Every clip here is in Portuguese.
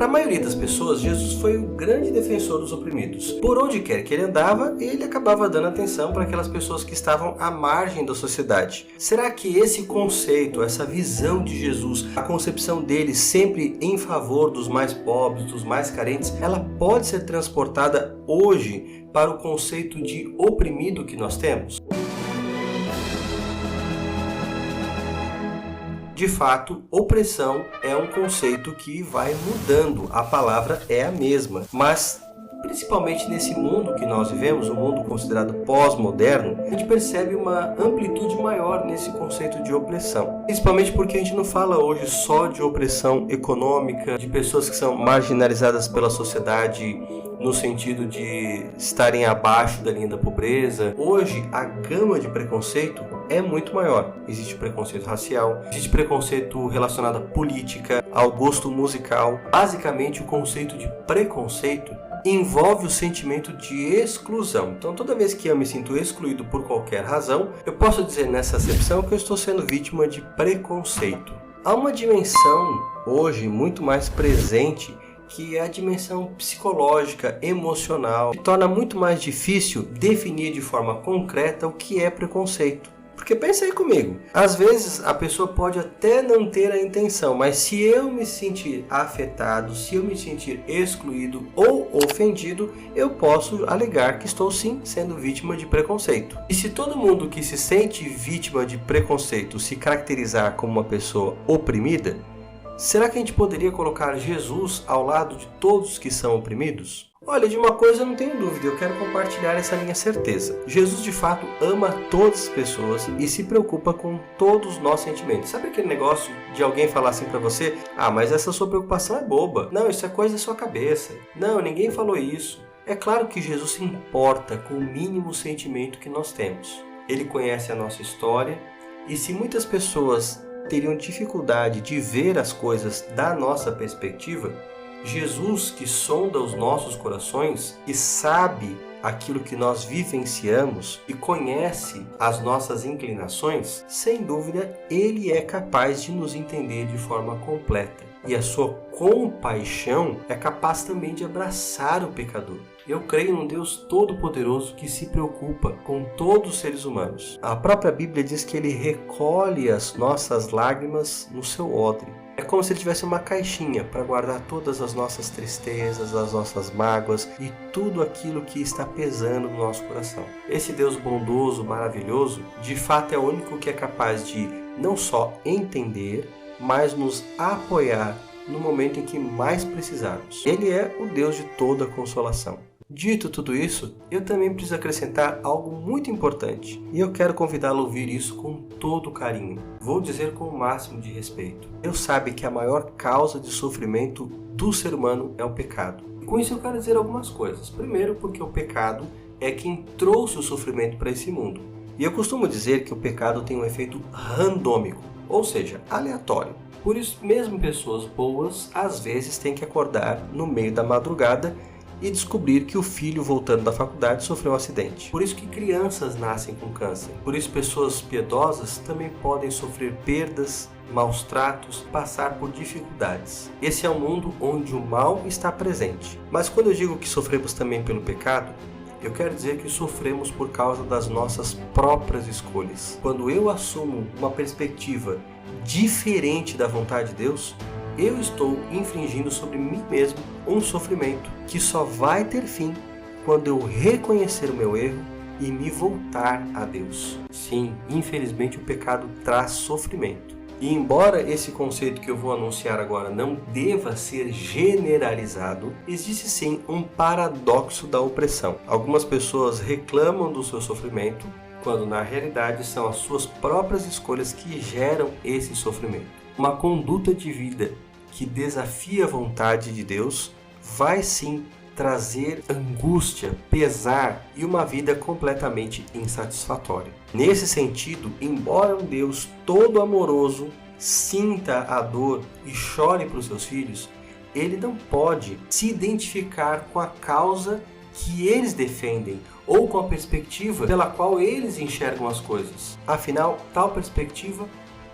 Para a maioria das pessoas, Jesus foi o grande defensor dos oprimidos. Por onde quer que ele andava, ele acabava dando atenção para aquelas pessoas que estavam à margem da sociedade. Será que esse conceito, essa visão de Jesus, a concepção dele sempre em favor dos mais pobres, dos mais carentes, ela pode ser transportada hoje para o conceito de oprimido que nós temos? De fato, opressão é um conceito que vai mudando, a palavra é a mesma, mas principalmente nesse mundo que nós vivemos, um mundo considerado pós-moderno, a gente percebe uma amplitude maior nesse conceito de opressão. Principalmente porque a gente não fala hoje só de opressão econômica, de pessoas que são marginalizadas pela sociedade no sentido de estarem abaixo da linha da pobreza. Hoje, a gama de preconceito é muito maior. Existe preconceito racial, existe preconceito relacionado à política, ao gosto musical. Basicamente, o conceito de preconceito envolve o sentimento de exclusão. Então, toda vez que eu me sinto excluído por qualquer razão, eu posso dizer nessa acepção que eu estou sendo vítima de preconceito. Há uma dimensão hoje muito mais presente, que é a dimensão psicológica, emocional, que torna muito mais difícil definir de forma concreta o que é preconceito. Porque pensa aí comigo, às vezes a pessoa pode até não ter a intenção, mas se eu me sentir afetado, se eu me sentir excluído ou ofendido, eu posso alegar que estou sim sendo vítima de preconceito. E se todo mundo que se sente vítima de preconceito se caracterizar como uma pessoa oprimida, será que a gente poderia colocar Jesus ao lado de todos que são oprimidos? Olha, de uma coisa eu não tenho dúvida, eu quero compartilhar essa minha certeza. Jesus de fato ama todas as pessoas e se preocupa com todos os nossos sentimentos. Sabe aquele negócio de alguém falar assim pra você: ah, mas essa sua preocupação é boba. Não, isso é coisa da sua cabeça. Não, ninguém falou isso. É claro que Jesus se importa com o mínimo sentimento que nós temos. Ele conhece a nossa história e se muitas pessoas teriam dificuldade de ver as coisas da nossa perspectiva, Jesus, que sonda os nossos corações e sabe aquilo que nós vivenciamos e conhece as nossas inclinações, sem dúvida, Ele é capaz de nos entender de forma completa. E a sua compaixão é capaz também de abraçar o pecador. Eu creio num Deus todo-poderoso que se preocupa com todos os seres humanos. A própria Bíblia diz que Ele recolhe as nossas lágrimas no seu odre. É como se ele tivesse uma caixinha para guardar todas as nossas tristezas, as nossas mágoas e tudo aquilo que está pesando no nosso coração. Esse Deus bondoso, maravilhoso, de fato é o único que é capaz de não só entender, mas nos apoiar no momento em que mais precisarmos. Ele é o Deus de toda consolação. Dito tudo isso, eu também preciso acrescentar algo muito importante, e eu quero convidá-lo a ouvir isso com todo carinho. Vou dizer com o máximo de respeito. Deus sabe que a maior causa de sofrimento do ser humano é o pecado. E com isso eu quero dizer algumas coisas. Primeiro, porque o pecado é quem trouxe o sofrimento para esse mundo. E eu costumo dizer que o pecado tem um efeito randômico, ou seja, aleatório. Por isso, mesmo pessoas boas, às vezes têm que acordar no meio da madrugada e descobrir que o filho, voltando da faculdade, sofreu um acidente. Por isso que crianças nascem com câncer. Por isso pessoas piedosas também podem sofrer perdas, maus tratos, passar por dificuldades. Esse é um mundo onde o mal está presente. Mas quando eu digo que sofremos também pelo pecado, eu quero dizer que sofremos por causa das nossas próprias escolhas. Quando eu assumo uma perspectiva diferente da vontade de Deus, eu estou infringindo sobre mim mesmo um sofrimento que só vai ter fim quando eu reconhecer o meu erro e me voltar a Deus. Sim, infelizmente o pecado traz sofrimento. E embora esse conceito que eu vou anunciar agora não deva ser generalizado, existe sim um paradoxo da opressão. Algumas pessoas reclamam do seu sofrimento, quando na realidade são as suas próprias escolhas que geram esse sofrimento. Uma conduta de vida que desafia a vontade de Deus vai sim trazer angústia, pesar e uma vida completamente insatisfatória. Nesse sentido, embora um Deus todo amoroso sinta a dor e chore para os seus filhos, ele não pode se identificar com a causa que eles defendem ou com a perspectiva pela qual eles enxergam as coisas. Afinal, tal perspectiva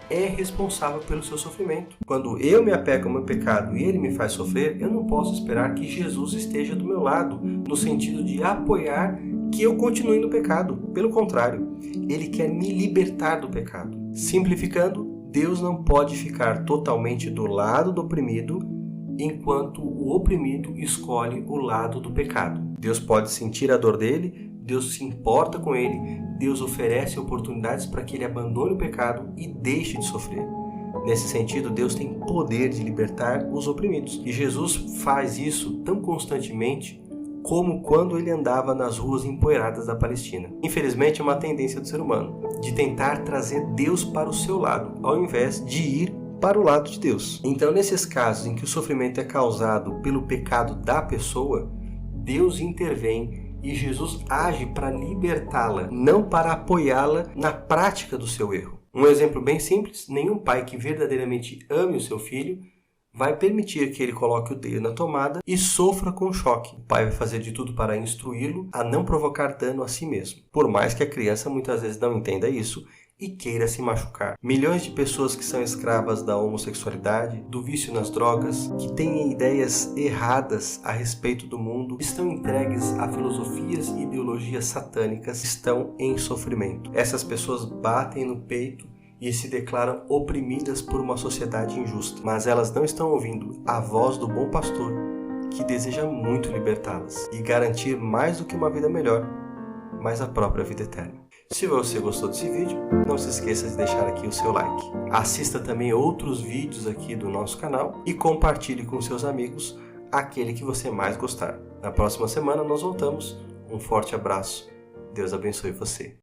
é responsável pelo seu sofrimento. Quando eu me apego ao meu pecado e ele me faz sofrer, eu não posso esperar que Jesus esteja do meu lado, no sentido de apoiar que eu continue no pecado. Pelo contrário, ele quer me libertar do pecado. Simplificando, Deus não pode ficar totalmente do lado do oprimido, enquanto o oprimido escolhe o lado do pecado. Deus pode sentir a dor dele, Deus se importa com ele, Deus oferece oportunidades para que ele abandone o pecado e deixe de sofrer. Nesse sentido, Deus tem poder de libertar os oprimidos. E Jesus faz isso tão constantemente como quando ele andava nas ruas empoeiradas da Palestina. Infelizmente, é uma tendência do ser humano de tentar trazer Deus para o seu lado, ao invés de ir para o lado de Deus. Então, nesses casos em que o sofrimento é causado pelo pecado da pessoa, Deus intervém e Jesus age para libertá-la, não para apoiá-la na prática do seu erro. Um exemplo bem simples: nenhum pai que verdadeiramente ame o seu filho vai permitir que ele coloque o dedo na tomada e sofra com choque. O pai vai fazer de tudo para instruí-lo a não provocar dano a si mesmo, por mais que a criança muitas vezes não entenda isso e queira se machucar. Milhões de pessoas que são escravas da homossexualidade, do vício nas drogas, que têm ideias erradas a respeito do mundo, estão entregues a filosofias e ideologias satânicas, estão em sofrimento. Essas pessoas batem no peito e se declaram oprimidas por uma sociedade injusta, mas elas não estão ouvindo a voz do bom pastor que deseja muito libertá-las e garantir mais do que uma vida melhor, mas a própria vida eterna. Se você gostou desse vídeo, não se esqueça de deixar aqui o seu like. Assista também outros vídeos aqui do nosso canal e compartilhe com seus amigos aquele que você mais gostar. Na próxima semana nós voltamos. Um forte abraço. Deus abençoe você.